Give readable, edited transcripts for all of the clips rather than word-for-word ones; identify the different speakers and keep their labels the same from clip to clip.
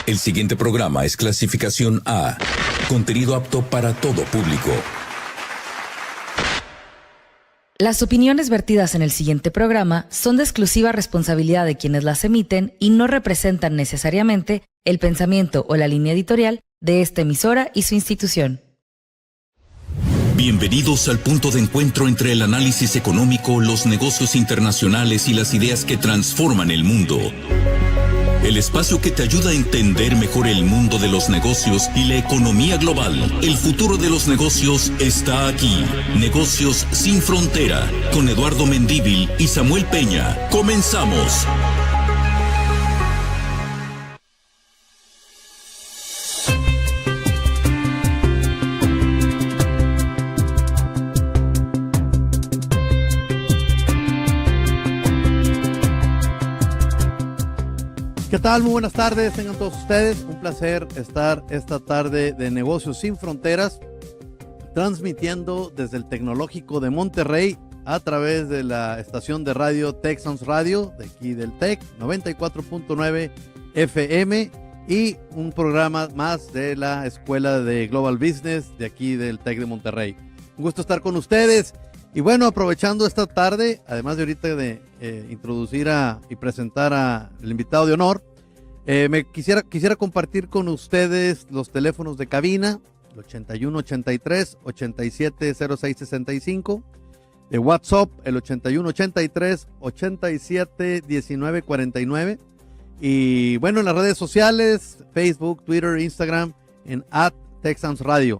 Speaker 1: El siguiente programa es clasificación A, contenido apto para todo público.
Speaker 2: Las opiniones vertidas en el siguiente programa son de exclusiva responsabilidad de quienes las emiten y no representan necesariamente el pensamiento o la línea editorial de esta emisora y su institución.
Speaker 1: Bienvenidos al punto de encuentro entre el análisis económico, los negocios internacionales y las ideas que transforman el mundo. El espacio que te ayuda a entender mejor el mundo de los negocios y la economía global. El futuro de los negocios está aquí. Negocios sin frontera, con Eduardo Mendívil y Samuel Peña. ¡Comenzamos!
Speaker 3: ¿Qué tal? Muy buenas tardes, tengan todos ustedes. Un placer estar esta tarde de Negocios Sin Fronteras, transmitiendo desde el Tecnológico de Monterrey a través de la estación de radio Texans Radio, de aquí del TEC, 94.9 FM, y un programa más de la Escuela de Global Business de aquí del TEC de Monterrey. Un gusto estar con ustedes. Y bueno, aprovechando esta tarde, además de ahorita de introducir y presentar al invitado de honor, quisiera compartir con ustedes los teléfonos de cabina, el 8183-870665, de WhatsApp, el 8183-871949, y bueno, en las redes sociales, Facebook, Twitter, Instagram, en @TexansRadio,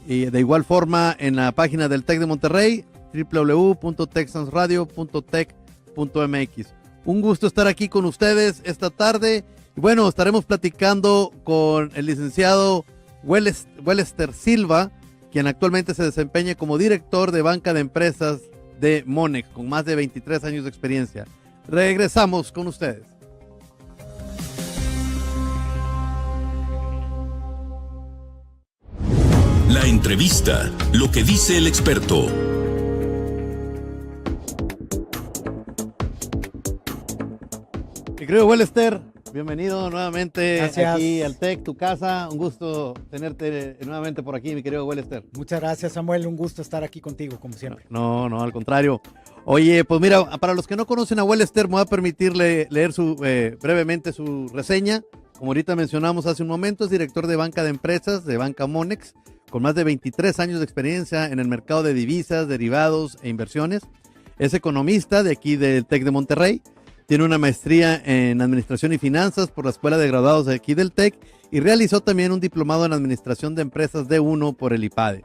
Speaker 3: y de igual forma en la página del TEC de Monterrey, www.texansradio.tec.mx. Un gusto estar aquí con ustedes esta tarde. Y bueno, estaremos platicando con el licenciado Wellester Silva, quien actualmente se desempeña como director de banca de empresas de Monex, con más de 23 años de experiencia. Regresamos con ustedes.
Speaker 1: La entrevista, lo que dice el experto.
Speaker 3: Mi querido Wellester, bienvenido nuevamente.
Speaker 4: Gracias.
Speaker 3: Aquí al TEC, tu casa. Un gusto tenerte nuevamente por aquí, mi querido Wellester.
Speaker 4: Muchas gracias, Samuel. Un gusto estar aquí contigo, como siempre.
Speaker 3: No, al contrario. Oye, pues mira, para los que no conocen a Wellester, me voy a permitirle leer brevemente su reseña. Como ahorita mencionamos hace un momento, es director de banca de empresas de Banca Monex, con más de 23 años de experiencia en el mercado de divisas, derivados e inversiones. Es economista de aquí del TEC de Monterrey. Tiene una maestría en Administración y Finanzas por la Escuela de Graduados de aquí del TEC y realizó también un diplomado en Administración de Empresas D1 por el IPADE.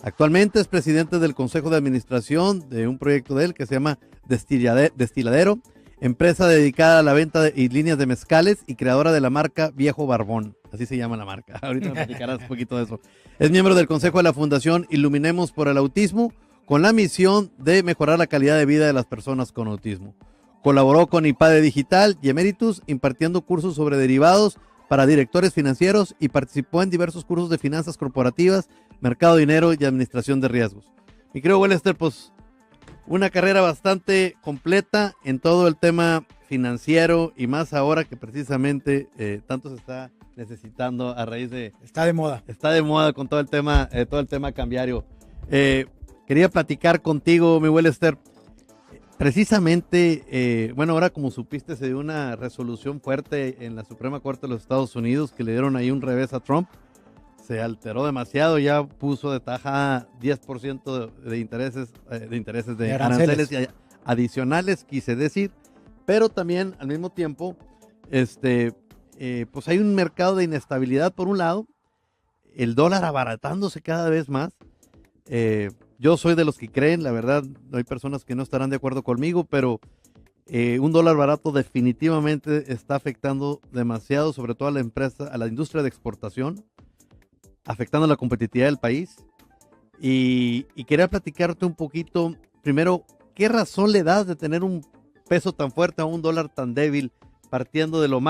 Speaker 3: Actualmente es presidente del Consejo de Administración de un proyecto de él que se llama Destiladero, empresa dedicada a la venta y líneas de mezcales y creadora de la marca Viejo Barbón. Así se llama la marca. Ahorita me platicarás un poquito de eso. Es miembro del Consejo de la Fundación Iluminemos por el Autismo, con la misión de mejorar la calidad de vida de las personas con autismo. Colaboró con IPADE Digital y Emeritus impartiendo cursos sobre derivados para directores financieros y participó en diversos cursos de finanzas corporativas, mercado de dinero y administración de riesgos. Mi querido Wellester, pues una carrera bastante completa en todo el tema financiero y más ahora que precisamente tanto se está necesitando a raíz de...
Speaker 4: Está de moda.
Speaker 3: Está de moda con todo el tema cambiario. Quería platicar contigo, mi Wellester. Precisamente, bueno, ahora como supiste, se dio una resolución fuerte en la Suprema Corte de los Estados Unidos que le dieron ahí un revés a Trump. Se alteró demasiado, ya puso de taja 10% de intereses de aranceles adicionales, quise decir, pero también al mismo tiempo, pues hay un mercado de inestabilidad por un lado, el dólar abaratándose cada vez más. Yo soy de los que creen, la verdad, hay personas que no estarán de acuerdo conmigo, pero un dólar barato definitivamente está afectando demasiado, sobre todo a la industria de exportación, afectando la competitividad del país. Y quería platicarte un poquito, primero, ¿qué razón le das de tener un peso tan fuerte a un dólar tan débil, partiendo de lo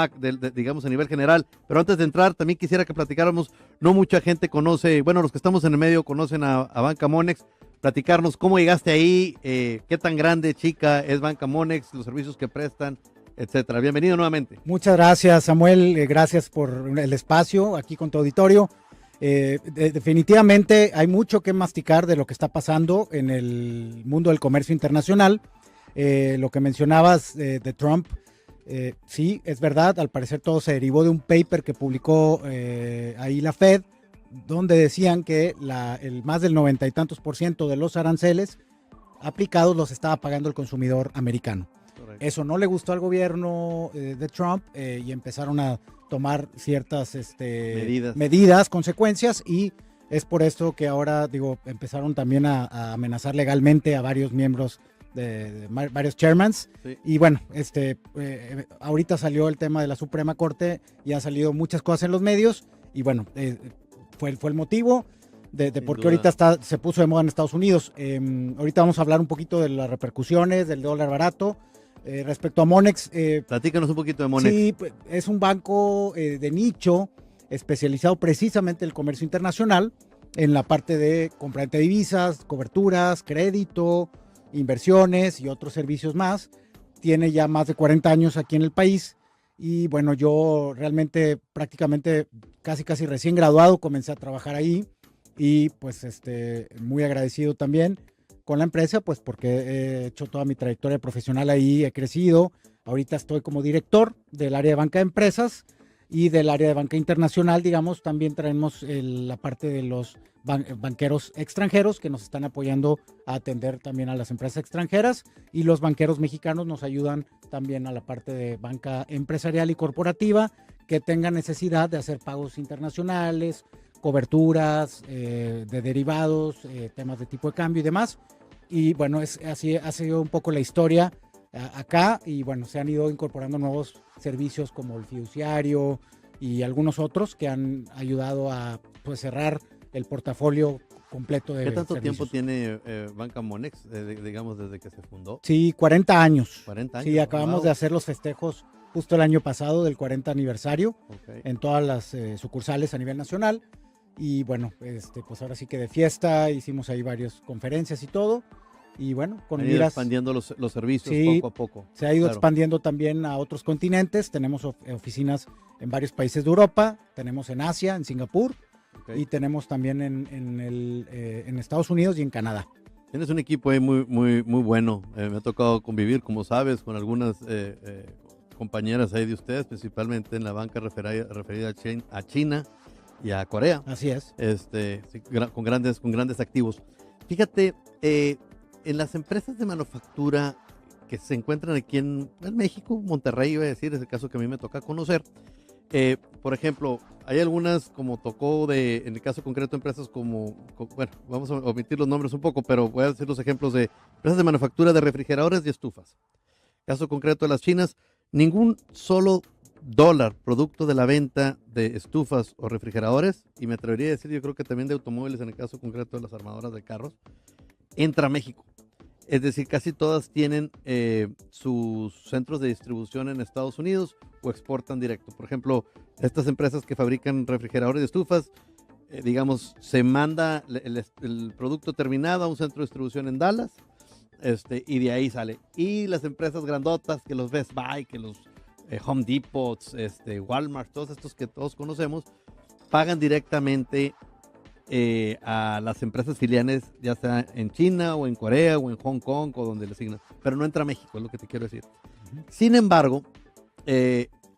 Speaker 3: digamos a nivel general? Pero antes de entrar, también quisiera que platicáramos, no mucha gente conoce, bueno, los que estamos en el medio conocen a Banca Monex, platicarnos cómo llegaste ahí, qué tan grande, chica es Banca Monex, los servicios que prestan, etcétera. Bienvenido nuevamente.
Speaker 4: Muchas gracias, Samuel. Gracias por el espacio aquí con tu auditorio. Definitivamente hay mucho que masticar de lo que está pasando en el mundo del comercio internacional. Lo que mencionabas de Trump, sí, es verdad, al parecer todo se derivó de un paper que publicó ahí la Fed, donde decían que el más del 90 y tantos % de los aranceles aplicados los estaba pagando el consumidor americano. Correcto. Eso no le gustó al gobierno de Trump y empezaron a tomar ciertas medidas, consecuencias, y es por esto que ahora, empezaron también a amenazar legalmente a varios miembros de varios chairmans. Sí. Y bueno, ahorita salió el tema de la Suprema Corte y han salido muchas cosas en los medios, y bueno, fue el motivo de por qué ahorita se puso de moda en Estados Unidos. Ahorita vamos a hablar un poquito de las repercusiones del dólar barato. Respecto a Monex.
Speaker 3: Platícanos un poquito de Monex.
Speaker 4: Sí, es un banco de nicho especializado precisamente en el comercio internacional, en la parte de compra de divisas, coberturas, crédito, inversiones y otros servicios más. Tiene ya más de 40 años aquí en el país y bueno, yo realmente prácticamente casi recién graduado comencé a trabajar ahí y pues muy agradecido también con la empresa, pues porque he hecho toda mi trayectoria profesional ahí, he crecido. Ahorita estoy como director del área de banca de empresas y del área de banca internacional, también traemos la parte de los banqueros extranjeros que nos están apoyando a atender también a las empresas extranjeras, y los banqueros mexicanos nos ayudan también a la parte de banca empresarial y corporativa que tengan necesidad de hacer pagos internacionales, coberturas de derivados, temas de tipo de cambio y demás. Y bueno, así ha sido un poco la historia acá, y bueno, se han ido incorporando nuevos servicios como el fiduciario y algunos otros que han ayudado a cerrar el portafolio completo de
Speaker 3: servicios. ¿Qué tanto
Speaker 4: servicios.
Speaker 3: tiempo tiene Banca Monex, digamos, desde que se fundó?
Speaker 4: Sí, 40 años.
Speaker 3: 40 años.
Speaker 4: Sí, acabamos de hacer los festejos justo el año pasado del 40 aniversario en todas las sucursales a nivel nacional. Y bueno, pues ahora sí que de fiesta, hicimos ahí varias conferencias y todo. Y bueno, con miras
Speaker 3: expandiendo los servicios poco a poco.
Speaker 4: Se ha ido expandiendo también a otros continentes. Tenemos oficinas en varios países de Europa, tenemos en Asia, en Singapur, y tenemos también en Estados Unidos y en Canadá.
Speaker 3: Tienes un equipo ahí muy bueno. Me ha tocado convivir, como sabes, con algunas compañeras ahí de ustedes, principalmente en la banca referida a China y a Corea.
Speaker 4: Así es.
Speaker 3: Sí, con grandes activos. Fíjate, en las empresas de manufactura que se encuentran aquí en México, Monterrey, iba a decir, es el caso que a mí me toca conocer. Por ejemplo, hay algunas, como tocó en el caso concreto, empresas bueno, vamos a omitir los nombres un poco, pero voy a decir los ejemplos de empresas de manufactura de refrigeradores y estufas. Caso concreto de las chinas, ningún solo dólar producto de la venta de estufas o refrigeradores, y me atrevería a decir, yo creo que también de automóviles, en el caso concreto de las armadoras de carros, entra a México. Es decir, casi todas tienen sus centros de distribución en Estados Unidos o exportan directo. Por ejemplo, estas empresas que fabrican refrigeradores y estufas, se manda el producto terminado a un centro de distribución en Dallas, y de ahí sale. Y las empresas grandotas, que los Best Buy, que los Home Depots, Walmart, todos estos que todos conocemos, pagan directamente a las empresas filiales, ya sea en China o en Corea o en Hong Kong o donde le asignan, pero no entra a México, es lo que te quiero decir. Sin embargo,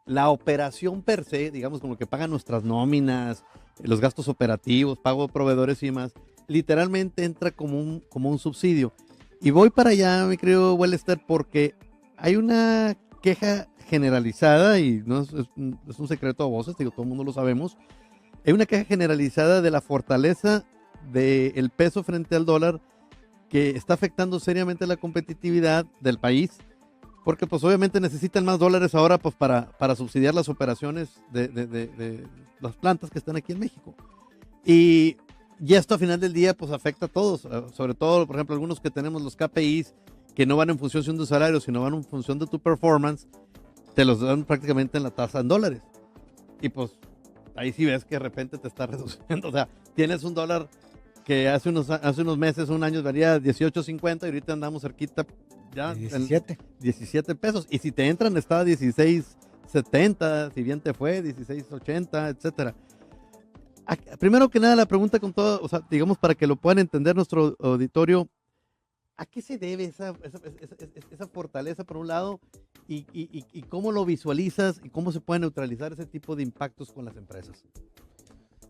Speaker 3: la operación per se, digamos, con lo que pagan nuestras nóminas, los gastos operativos, pago de proveedores y demás, literalmente entra como un subsidio. Y voy para allá, mi querido Wellester, porque hay una queja generalizada, y no es un secreto a voces, todo el mundo lo sabemos. Hay una queja generalizada de la fortaleza del peso frente al dólar, que está afectando seriamente la competitividad del país, porque pues obviamente necesitan más dólares ahora pues para subsidiar las operaciones de las plantas que están aquí en México. Y esto a final del día pues afecta a todos, sobre todo, por ejemplo, algunos que tenemos los KPIs, que no van en función de tu salario, sino van en función de tu performance, te los dan prácticamente en la tasa en dólares. Y pues ahí sí ves que de repente te está reduciendo. O sea, tienes un dólar que hace unos meses, un año valía 18.50 y ahorita andamos cerquita ya
Speaker 4: 17.
Speaker 3: 17 pesos. Y si te entran, está a 16.70, si bien te fue, 16.80, etcétera. Primero que nada, la pregunta con todo, o sea, digamos para que lo puedan entender nuestro auditorio, ¿a qué se debe esa fortaleza por un lado y cómo lo visualizas y cómo se puede neutralizar ese tipo de impactos con las empresas?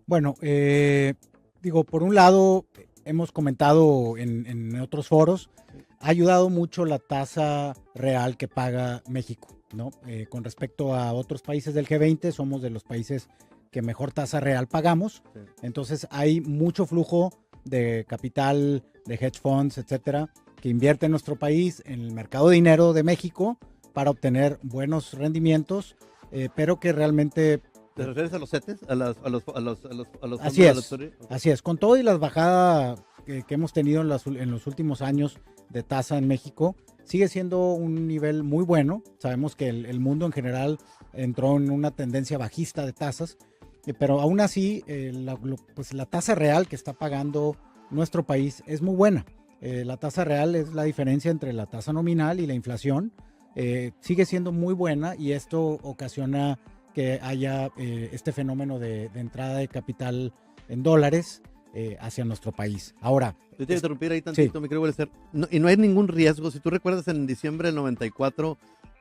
Speaker 4: Bueno, digo, por un lado, hemos comentado en otros foros, ha ayudado mucho la tasa real que paga México, ¿no? Con respecto a otros países del G20, somos de los países que mejor tasa real pagamos. Sí. Entonces hay mucho flujo de capital, de hedge funds, etcétera, que invierte en nuestro país, en el mercado de dinero de México, para obtener buenos rendimientos, pero que realmente...
Speaker 3: ¿Te refieres a los CETES? ¿A los
Speaker 4: así es, así es. Con todo y las bajadas que hemos tenido en los últimos años de tasa en México, sigue siendo un nivel muy bueno. Sabemos que el mundo en general entró en una tendencia bajista de tasas, pero aún así pues la tasa real que está pagando nuestro país es muy buena. La tasa real es la diferencia entre la tasa nominal y la inflación. Sigue siendo muy buena y esto ocasiona que haya este fenómeno de entrada de capital en dólares hacia nuestro país. Ahora...
Speaker 3: Yo te voy a interrumpir ahí tantito, sí. Me quiero volver. Y no hay ningún riesgo. Si tú recuerdas, en diciembre del 94,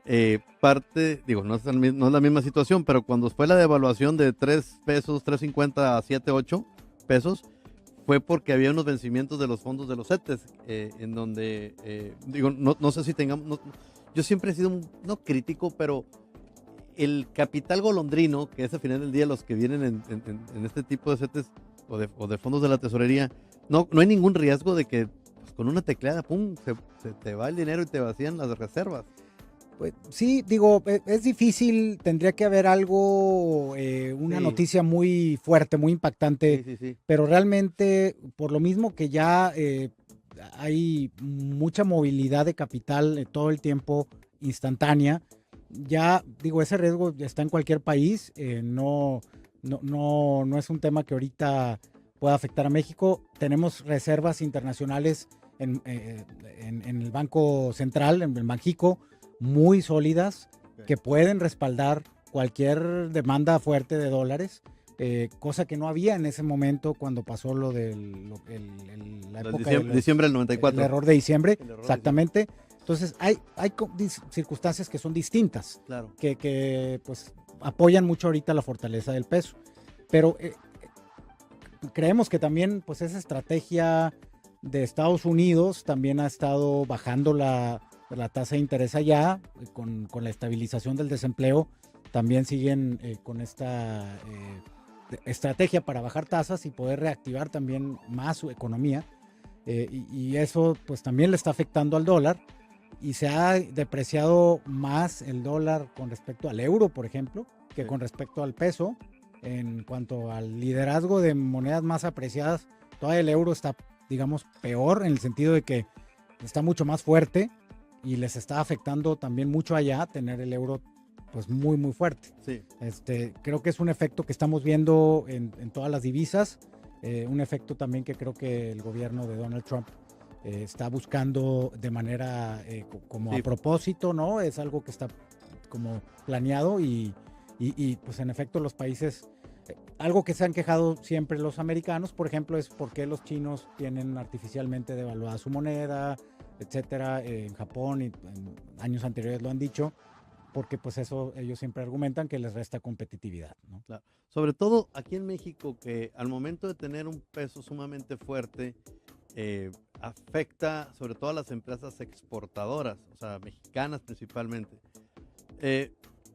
Speaker 3: no es la misma situación, pero cuando fue la devaluación de 3 pesos, 3.50 a 7, 8 pesos, fue porque había unos vencimientos de los fondos de los CETES, en donde, no sé si tengamos... yo siempre he sido no crítico, pero el capital golondrino, que es al final del día los que vienen en este tipo de CETES o de fondos de la tesorería, no hay ningún riesgo de que pues, con una tecleada, pum, se te va el dinero y te vacían las reservas.
Speaker 4: Pues sí, digo, es difícil, tendría que haber algo, una noticia muy fuerte, muy impactante, sí. Pero realmente, por lo mismo que ya hay mucha movilidad de capital todo el tiempo instantánea, ya digo, ese riesgo está en cualquier país, no es un tema que ahorita pueda afectar a México. Tenemos reservas internacionales en el Banco Central, en el Banxico, muy sólidas, que pueden respaldar cualquier demanda fuerte de dólares, cosa que no había en ese momento cuando pasó lo de la época de
Speaker 3: diciembre del 94.
Speaker 4: El error de diciembre, exactamente. Entonces hay circunstancias que son distintas, claro, que pues apoyan mucho ahorita la fortaleza del peso, pero creemos que también pues esa estrategia de Estados Unidos también ha estado bajando la tasa de interés allá, con la estabilización del desempleo, también siguen con esta estrategia para bajar tasas y poder reactivar también más su economía, y eso pues también le está afectando al dólar, y se ha depreciado más el dólar con respecto al euro, por ejemplo, que sí, con respecto al peso. En cuanto al liderazgo de monedas más apreciadas, todavía el euro está, digamos, peor, en el sentido de que está mucho más fuerte y les está afectando también mucho allá tener el euro pues muy muy fuerte. Sí. Creo que es un efecto que estamos viendo en todas las divisas, un efecto también que creo que el gobierno de Donald Trump está buscando de manera como sí, a propósito, ¿no? Es algo que está como planeado y pues en efecto los países, algo que se han quejado siempre los americanos, por ejemplo, es por qué los chinos tienen artificialmente devaluada su moneda, etcétera. En Japón y en años anteriores lo han dicho, porque pues eso ellos siempre argumentan que les resta competitividad, ¿no?
Speaker 3: Claro. Sobre todo aquí en México, que al momento de tener un peso sumamente fuerte, afecta sobre todo a las empresas exportadoras, o sea, mexicanas principalmente.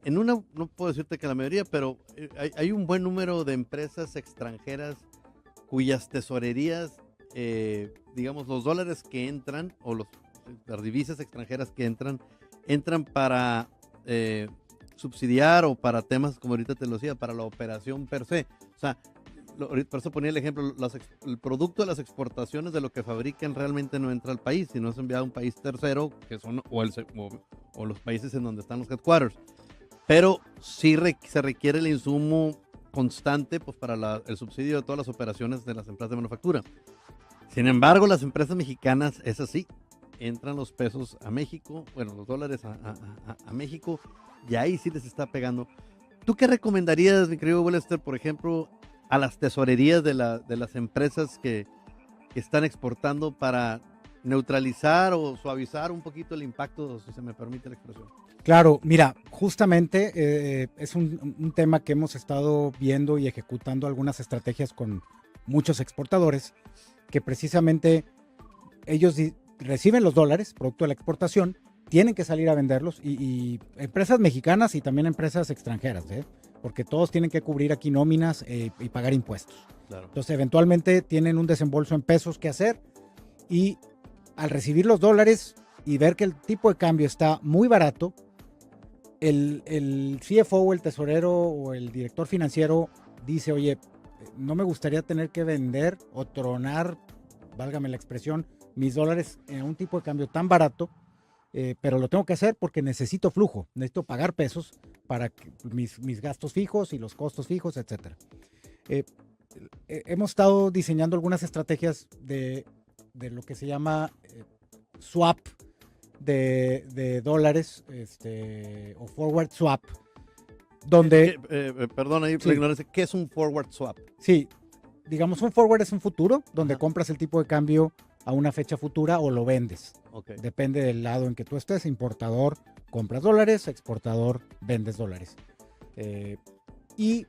Speaker 3: No puedo decirte que la mayoría, pero hay un buen número de empresas extranjeras cuyas tesorerías, digamos, los dólares que entran o las divisas extranjeras que entran para subsidiar o para temas, como ahorita te lo decía, para la operación per se. O sea, por eso ponía el ejemplo, el producto de las exportaciones de lo que fabrican realmente no entra al país, sino es enviado a un país tercero, que son o los países en donde están los headquarters. Pero sí se requiere el insumo constante pues, para el subsidio de todas las operaciones de las empresas de manufactura. Sin embargo, las empresas mexicanas es así. entran los pesos a México, bueno, los dólares a México, y ahí sí les está pegando. ¿Tú qué recomendarías, mi querido Wellester, por ejemplo, a las tesorerías de las empresas que están exportando para neutralizar o suavizar un poquito el impacto, si se me permite la expresión?
Speaker 4: Claro, mira, justamente es un tema que hemos estado viendo y ejecutando algunas estrategias con muchos exportadores, que precisamente ellos reciben los dólares, producto de la exportación, tienen que salir a venderlos, y empresas mexicanas y también empresas extranjeras, porque todos tienen que cubrir aquí nóminas y pagar impuestos.
Speaker 3: Claro.
Speaker 4: Entonces, eventualmente tienen un desembolso en pesos que hacer, y al recibir los dólares y ver que el tipo de cambio está muy barato, el CFO, el tesorero o el director financiero dice, oye, no me gustaría tener que vender o tronar, válgame la expresión, mis dólares en un tipo de cambio tan barato, pero lo tengo que hacer porque necesito flujo, necesito pagar pesos para mis gastos fijos y los costos fijos, etc. Hemos estado diseñando algunas estrategias de lo que se llama swap de dólares, o forward swap, donde...
Speaker 3: Perdón, ahí
Speaker 4: Sí.
Speaker 3: la ignorancia, ¿qué es un forward swap?
Speaker 4: Sí, digamos, un forward es un futuro, donde
Speaker 3: Ajá.
Speaker 4: compras el tipo de cambio a una fecha futura o lo vendes.
Speaker 3: Okay.
Speaker 4: Depende del lado en que tú estés. Importador, compras dólares; exportador, vendes dólares. Y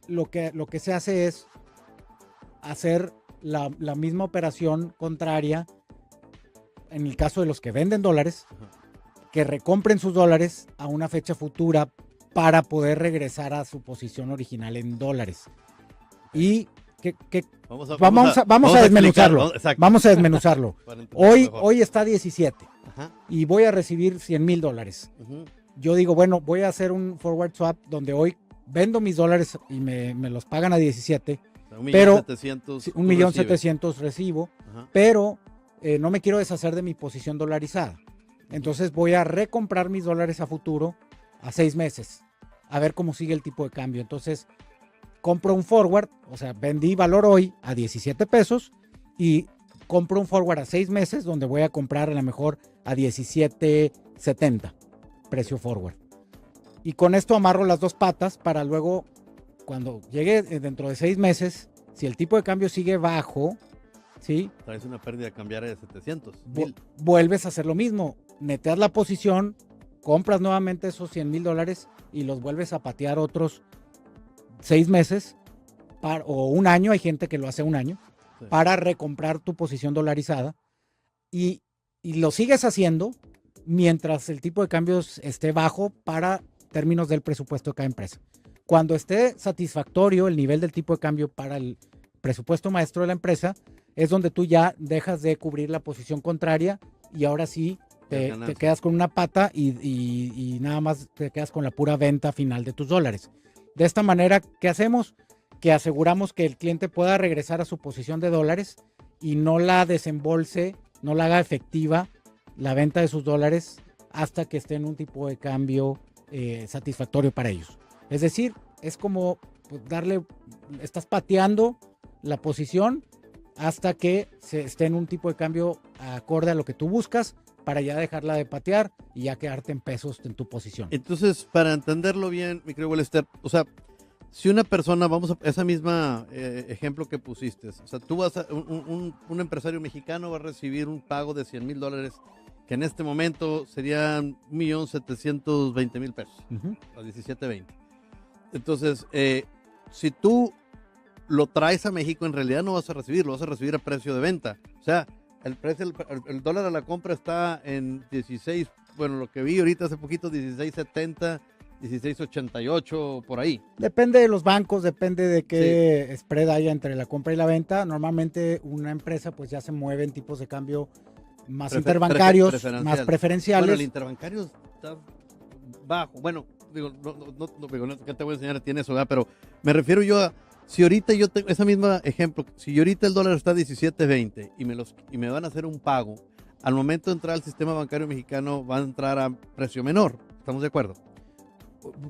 Speaker 4: lo que se hace es hacer la misma operación contraria en el caso de los que venden dólares,
Speaker 3: Ajá.
Speaker 4: que recompren sus dólares a una fecha futura para poder regresar a su posición original en dólares. Y vamos a desmenuzarlo.
Speaker 3: Exacto.
Speaker 4: Vamos a desmenuzarlo.
Speaker 3: Para entenderlo mejor.
Speaker 4: Hoy está 17
Speaker 3: Ajá.
Speaker 4: y voy a recibir $100,000.
Speaker 3: Ujú.
Speaker 4: Yo digo, bueno, voy a hacer un forward swap donde hoy vendo mis dólares y me los pagan a 17,
Speaker 3: O sea,
Speaker 4: pero
Speaker 3: 1.700.000
Speaker 4: sí,
Speaker 3: tú
Speaker 4: 1.700.000 recibo,
Speaker 3: Ajá.
Speaker 4: pero no me quiero deshacer de mi posición dolarizada. Entonces voy a recomprar mis dólares a futuro a 6 meses, a ver cómo sigue el tipo de cambio. Entonces compro un forward, o sea, vendí valor hoy a 17 pesos y compro un forward a 6 meses donde voy a comprar a lo mejor a 17.70, precio forward. Y con esto amarro las dos patas para luego, cuando llegue dentro de 6 meses, si el tipo de cambio sigue bajo, ¿sí?
Speaker 3: Traes una pérdida cambiaria de 700,000.
Speaker 4: Vuelves a hacer lo mismo, neteas la posición, compras nuevamente esos $100,000 y los vuelves a patear otros 6 meses o un año. Hay gente que lo hace un año,
Speaker 3: Sí.
Speaker 4: para recomprar tu posición dolarizada, y lo sigues haciendo mientras el tipo de cambios esté bajo para términos del presupuesto de cada empresa. Cuando esté satisfactorio el nivel del tipo de cambio para el presupuesto maestro de la empresa, es donde tú ya dejas de cubrir la posición contraria y ahora sí te quedas con una pata y nada más te quedas con la pura venta final de tus dólares. De esta manera, ¿qué hacemos? Que aseguramos que el cliente pueda regresar a su posición de dólares y no la desembolse, no la haga efectiva la venta de sus dólares hasta que esté en un tipo de cambio satisfactorio para ellos. Es decir, es como pues, estás pateando la posición hasta que se esté en un tipo de cambio acorde a lo que tú buscas, para ya dejarla de patear y ya quedarte en pesos en tu posición.
Speaker 3: Entonces, para entenderlo bien, mi querido Wellester, o sea, si una persona, vamos a esa misma ejemplo que pusiste, o sea, tú vas a, un empresario mexicano va a recibir un pago de $100,000, que en este momento serían 1.720.000 pesos,
Speaker 4: Uh-huh.
Speaker 3: a 17.20. Entonces, si tú lo traes a México, en realidad no vas a recibirlo, vas a recibir a precio de venta. O sea, el dólar a la compra está en 16, bueno, lo que vi ahorita hace poquito, 16.70, 16.88, por ahí.
Speaker 4: Depende de los bancos, depende de qué spread haya entre la compra y la venta. Normalmente una empresa pues ya se mueve en tipos de cambio más interbancarios, más preferenciales.
Speaker 3: Bueno, el interbancario está bajo. Bueno, digo, no, ¿qué te voy a enseñar? Tiene eso, ¿verdad? Pero me refiero yo a, si ahorita yo tengo ese mismo ejemplo, si ahorita el dólar está a 17.20 y me van a hacer un pago, al momento de entrar al sistema bancario mexicano va a entrar a precio menor. ¿Estamos de acuerdo?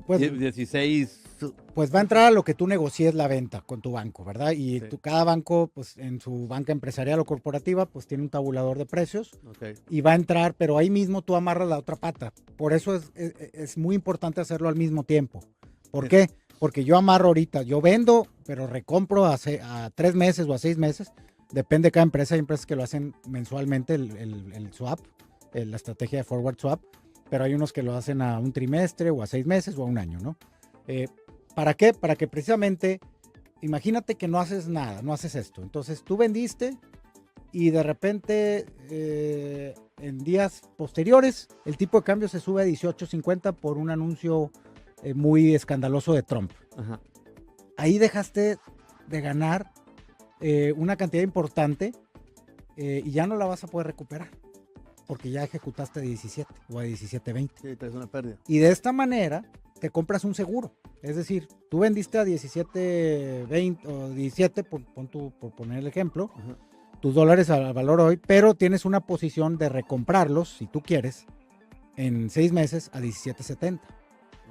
Speaker 4: Pues,
Speaker 3: 16.
Speaker 4: pues va a entrar a lo que tú negocies la venta con tu banco, ¿verdad? Y
Speaker 3: Sí.
Speaker 4: cada banco, pues en su banca empresarial o corporativa, pues tiene un tabulador de precios
Speaker 3: Ok.
Speaker 4: y va a entrar, pero ahí mismo tú amarras la otra pata. Por eso es muy importante hacerlo al mismo tiempo. ¿Por
Speaker 3: Es-
Speaker 4: qué? Porque yo amarro ahorita, yo vendo, pero recompro a 3 meses o a 6 meses. Depende de cada empresa. Hay empresas que lo hacen mensualmente, el swap, la estrategia de forward swap, pero hay unos que lo hacen a un trimestre o a 6 meses o a un año, ¿no? Eh, ¿Para qué? Para que precisamente, imagínate que no haces nada, no haces esto. Entonces tú vendiste y de repente en días posteriores el tipo de cambio se sube a 18.50 por un anuncio muy escandaloso de Trump.
Speaker 3: Ajá.
Speaker 4: Ahí dejaste de ganar una cantidad importante y ya no la vas a poder recuperar porque ya ejecutaste a 17 o a 17.20.
Speaker 3: Sí, es una pérdida.
Speaker 4: Y de esta manera te compras un seguro. Es decir, tú vendiste a 17.20 o 17, por poner el ejemplo,
Speaker 3: Ajá.
Speaker 4: tus dólares al valor hoy, pero tienes una posición de recomprarlos, si tú quieres, en 6 meses a 17.70.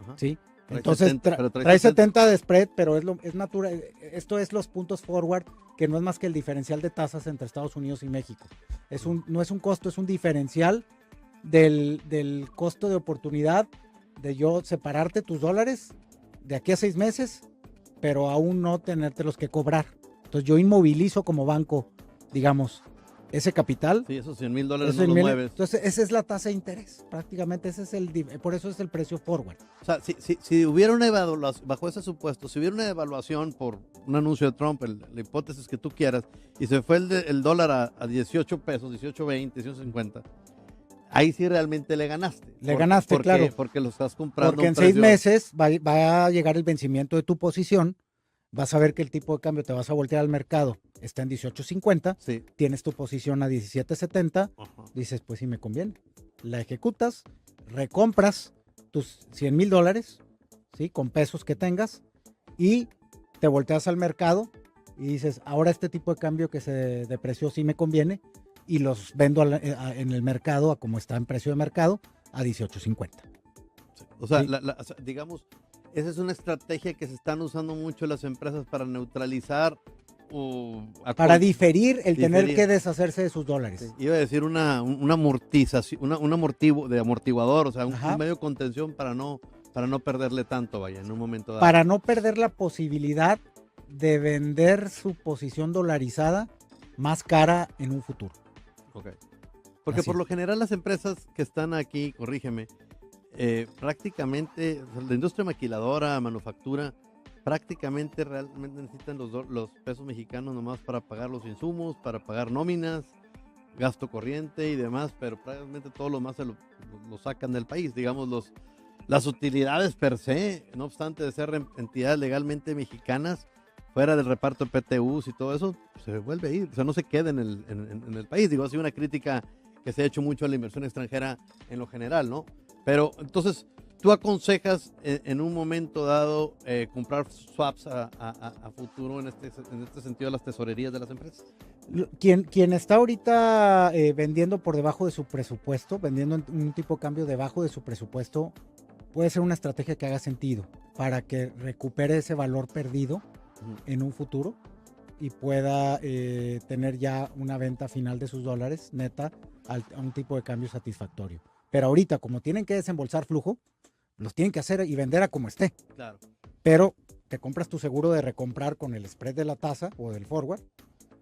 Speaker 3: Ajá.
Speaker 4: ¿Sí?
Speaker 3: Trae
Speaker 4: Entonces
Speaker 3: 70, pero trae
Speaker 4: trae 70 de spread, pero es natural. Esto es los puntos forward, que no es más que el diferencial de tasas entre Estados Unidos y México. No es un costo, es un diferencial del costo de oportunidad de yo separarte tus dólares de aquí a 6 meses, pero aún no tenértelos que cobrar. Entonces yo inmovilizo como banco, digamos, ese capital.
Speaker 3: Sí, esos $100,000
Speaker 4: Eso
Speaker 3: no
Speaker 4: en
Speaker 3: los
Speaker 4: mil-
Speaker 3: mueves.
Speaker 4: Entonces esa es la tasa de interés, prácticamente por eso es el precio forward.
Speaker 3: O sea, si hubiera una evaluación, bajo ese supuesto, si hubiera una evaluación por un anuncio de Trump, la hipótesis que tú quieras, y se fue el dólar a 18 pesos, 18.20, 18.50, ahí sí realmente le ganaste.
Speaker 4: Le ganaste, claro.
Speaker 3: Porque lo estás comprando
Speaker 4: Porque
Speaker 3: a un
Speaker 4: en 6
Speaker 3: precio.
Speaker 4: meses va a llegar el vencimiento de tu posición, vas a ver que el tipo de cambio te vas a voltear al mercado, está en 18.50,
Speaker 3: Sí.
Speaker 4: tienes tu posición a 17.70,
Speaker 3: Ajá.
Speaker 4: dices, pues sí me conviene. La ejecutas, recompras tus $100,000, ¿sí? Con pesos que tengas, y te volteas al mercado y dices, ahora este tipo de cambio que se depreció sí me conviene, y los vendo en el mercado, a como está en precio de mercado, a 18.50.
Speaker 3: O sea,
Speaker 4: Sí.
Speaker 3: o sea, digamos, esa es una estrategia que se están usando mucho las empresas para neutralizar o
Speaker 4: Para diferir el tener
Speaker 3: diferir.
Speaker 4: que deshacerse de sus dólares.
Speaker 3: Sí, iba a decir una amortización, un amortiguador, o sea,
Speaker 4: Ajá.
Speaker 3: un medio de contención para no perderle tanto, vaya, en un momento dado.
Speaker 4: Para no perder la posibilidad de vender su posición dolarizada más cara en un futuro.
Speaker 3: Ok. Porque
Speaker 4: Así
Speaker 3: por
Speaker 4: es.
Speaker 3: lo general las empresas que están aquí, corrígeme, prácticamente, o sea, la industria maquiladora, manufactura, prácticamente realmente necesitan los pesos mexicanos nomás para pagar los insumos, para pagar nóminas, gasto corriente y demás, pero prácticamente todo lo más lo sacan del país, digamos, las utilidades per se, no obstante de ser entidades legalmente mexicanas, fuera del reparto de PTUs y todo eso, se vuelve a ir, o sea, no se queda en el país. Digo, ha sido una crítica que se ha hecho mucho a la inversión extranjera en lo general, ¿no? Pero entonces, tú aconsejas en un momento dado comprar swaps a futuro en este sentido de las tesorerías de las empresas.
Speaker 4: Quien está ahorita vendiendo por debajo de su presupuesto, vendiendo un tipo de cambio debajo de su presupuesto, puede ser una estrategia que haga sentido para que recupere ese valor perdido en un futuro y pueda tener ya una venta final de sus dólares neta a un tipo de cambio satisfactorio. Pero ahorita, como tienen que desembolsar flujo, los tienen que hacer y vender a como esté.
Speaker 3: Claro.
Speaker 4: Pero te compras tu seguro de recomprar con el spread de la tasa o del forward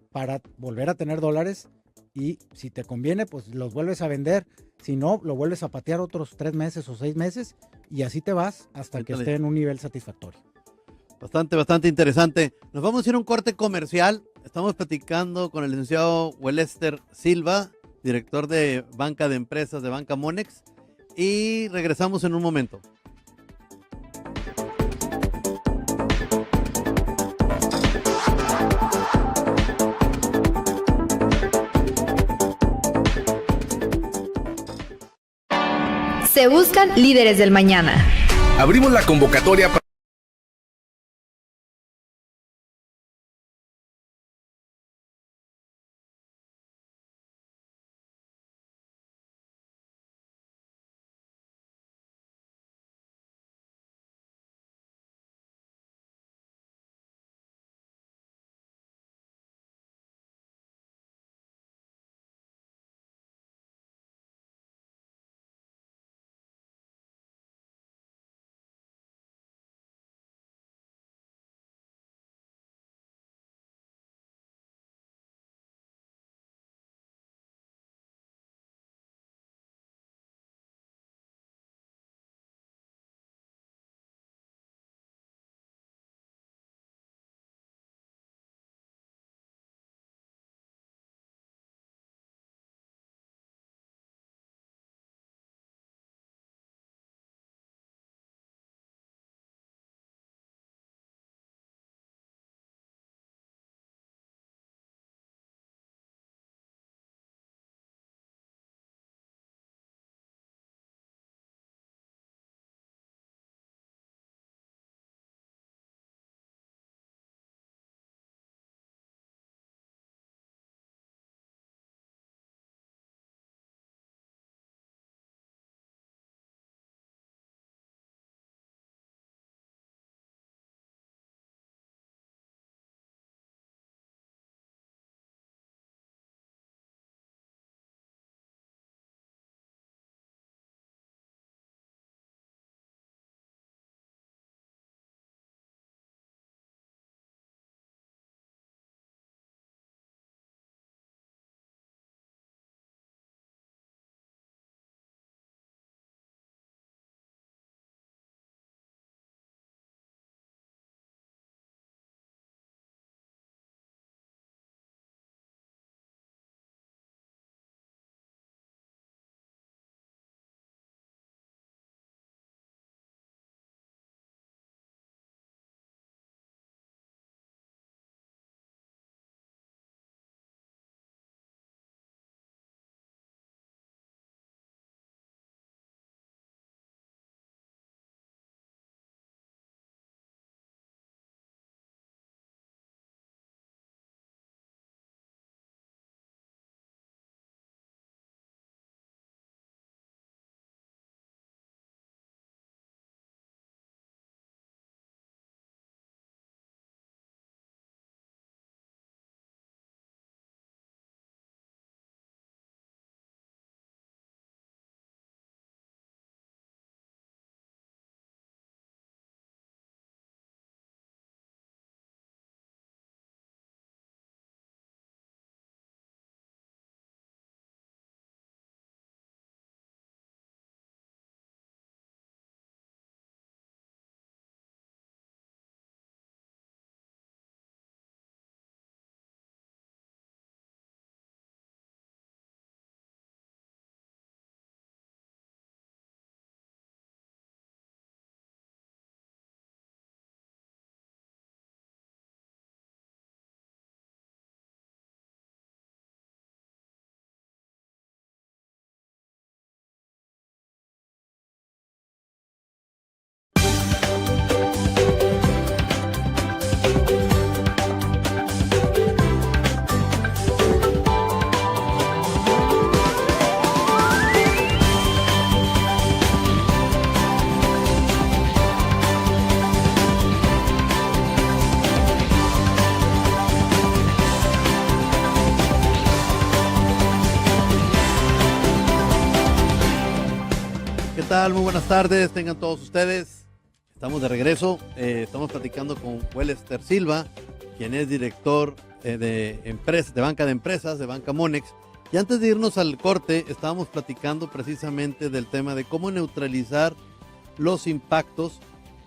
Speaker 4: para volver a tener dólares, y si te conviene, pues los vuelves a vender. Si no, lo vuelves a patear otros 3 meses o 6 meses y así te vas hasta que esté en un nivel satisfactorio.
Speaker 3: Bastante interesante. Nos vamos a ir a un corte comercial. Estamos platicando con el licenciado Wellester Silva, director de Banca de Empresas de Banca Monex, y regresamos en un momento.
Speaker 5: Se buscan líderes del mañana.
Speaker 6: Abrimos la convocatoria para
Speaker 3: tal? Muy buenas tardes, tengan todos ustedes. Estamos de regreso. Estamos platicando con Wellester Silva, quien es director de banca de empresas, de Banca Monex. Y antes de irnos al corte, estábamos platicando precisamente del tema de cómo neutralizar los impactos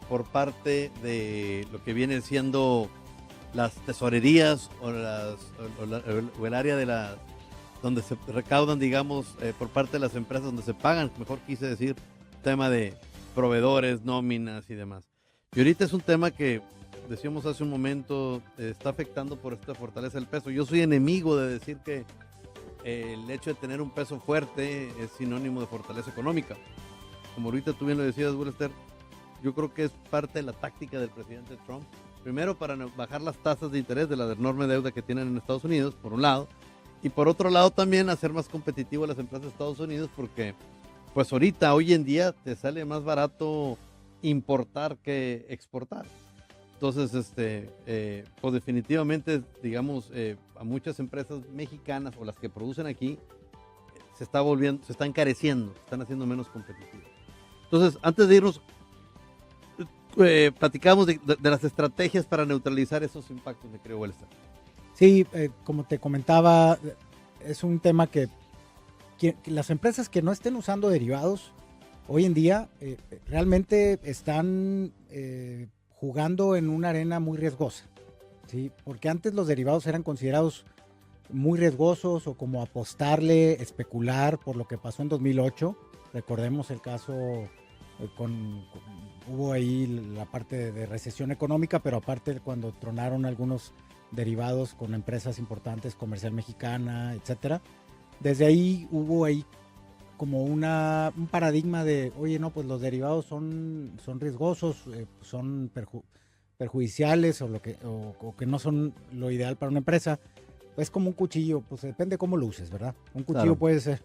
Speaker 3: por parte de lo que viene siendo las tesorerías o el área de donde se recaudan, digamos, por parte de las empresas, donde se pagan, mejor quise decir, tema de proveedores, nóminas y demás. Y ahorita es un tema que, decíamos hace un momento, está afectando por esta fortaleza del peso. Yo soy enemigo de decir que el hecho de tener un peso fuerte es sinónimo de fortaleza económica. Como ahorita tú bien lo decías, Wellester, yo creo que es parte de la táctica del presidente Trump. Primero, para bajar las tasas de interés de la enorme deuda que tienen en Estados Unidos, por un lado, y por otro lado también hacer más competitivo a las empresas de Estados Unidos, porque pues ahorita, hoy en día, te sale más barato importar que exportar. Entonces, pues definitivamente, digamos, a muchas empresas mexicanas o las que producen aquí, se está encareciendo, se están haciendo menos competitivas. Entonces, antes de irnos, platicamos de las estrategias para neutralizar esos impactos, me creo, Wellester.
Speaker 4: Sí, como te comentaba, es un tema que las empresas que no estén usando derivados hoy en día realmente están jugando en una arena muy riesgosa, ¿sí? Porque antes los derivados eran considerados muy riesgosos o como apostarle, especular por lo que pasó en 2008. Recordemos el caso hubo ahí la parte de recesión económica, pero aparte cuando tronaron algunos derivados con empresas importantes, Comercial Mexicana, etcétera. Desde ahí hubo ahí como un paradigma de, oye, no, pues los derivados son riesgosos, son perjudiciales o que no son lo ideal para una empresa. Es como un cuchillo, pues depende cómo lo uses, ¿verdad? Un cuchillo claro. Puede ser,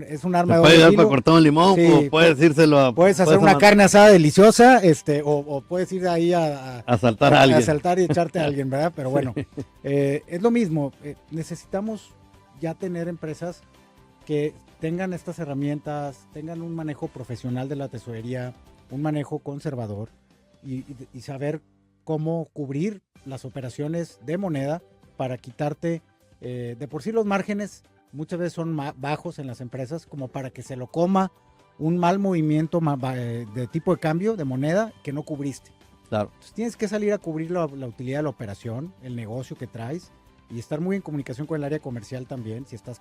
Speaker 4: es un arma de doble filo.
Speaker 3: Puedes dar para cortar un limón, sí, o puedes írselo a...
Speaker 4: Puedes hacer una carne asada deliciosa, o puedes ir ahí a
Speaker 3: asaltar a alguien.
Speaker 4: A asaltar y echarte a alguien, ¿verdad? Pero bueno, sí. Es lo mismo. Necesitamos ya tener empresas que tengan estas herramientas, tengan un manejo profesional de la tesorería, un manejo conservador y saber cómo cubrir las operaciones de moneda para quitarte... de por sí los márgenes muchas veces son bajos en las empresas como para que se lo coma un mal movimiento de tipo de cambio de moneda que no cubriste.
Speaker 3: Claro.
Speaker 4: Entonces tienes que salir a cubrir la utilidad de la operación, el negocio que traes y estar muy en comunicación con el área comercial también. Si estás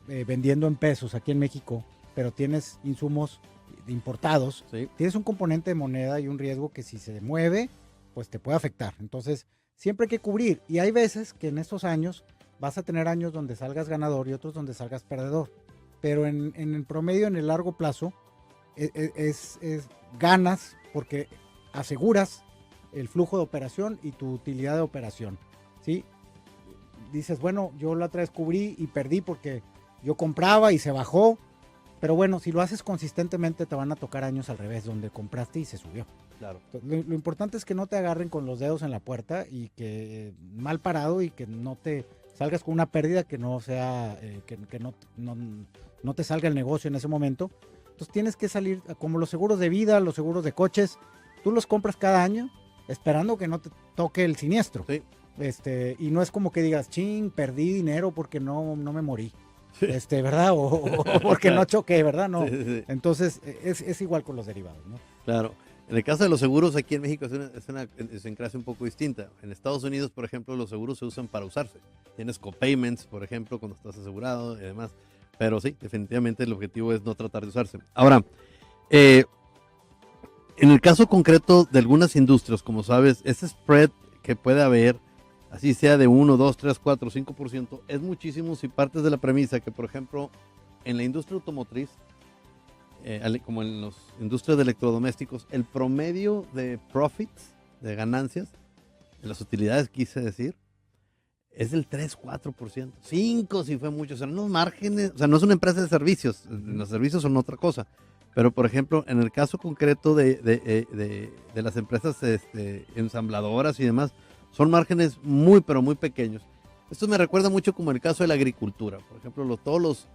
Speaker 4: vendiendo en pesos aquí en México, pero tienes insumos importados, sí. Tienes un componente de moneda y un riesgo que si se mueve, pues te puede afectar. Entonces siempre hay que cubrir y hay veces que en estos años vas a tener años donde salgas ganador y otros donde salgas perdedor. Pero en el promedio, en el largo plazo, es ganas porque aseguras el flujo de operación y tu utilidad de operación, ¿sí? Dices, bueno, yo la otra vez cubrí y perdí porque yo compraba y se bajó. Pero bueno, si lo haces consistentemente te van a tocar años al revés, donde compraste y se subió.
Speaker 3: Claro.
Speaker 4: Entonces, lo importante es que no te agarren con los dedos en la puerta y que mal parado y que no te salgas con una pérdida que no sea, que no te salga el negocio en ese momento. Entonces tienes que salir como los seguros de vida, los seguros de coches, tú los compras cada año esperando que no te toque el siniestro.
Speaker 3: Sí.
Speaker 4: Y no es como que digas, ching, perdí dinero porque no me morí. Sí. ¿Verdad? O porque no choqué, ¿verdad? No. Sí. Entonces es igual con los derivados, ¿no?
Speaker 3: Claro. En el caso de los seguros, aquí en México es una idiosincrasia un poco distinta. En Estados Unidos, por ejemplo, los seguros se usan para usarse. Tienes copayments, por ejemplo, cuando estás asegurado y demás. Pero sí, definitivamente el objetivo es no tratar de usarse. Ahora, en el caso concreto de algunas industrias, como sabes, ese spread que puede haber, así sea de 1, 2, 3, 4, 5%, es muchísimo si partes de la premisa que, por ejemplo, en la industria automotriz, como en las industrias de electrodomésticos, el promedio de profits, de ganancias, de las utilidades, quise decir, es del 3-4%. 5% si fue mucho. O sea, unos márgenes, o sea, no es una empresa de servicios, los servicios son otra cosa. Pero, por ejemplo, en el caso concreto de las empresas ensambladoras y demás, son márgenes pero muy pequeños. Esto me recuerda mucho como el caso de la agricultura. Por ejemplo, todos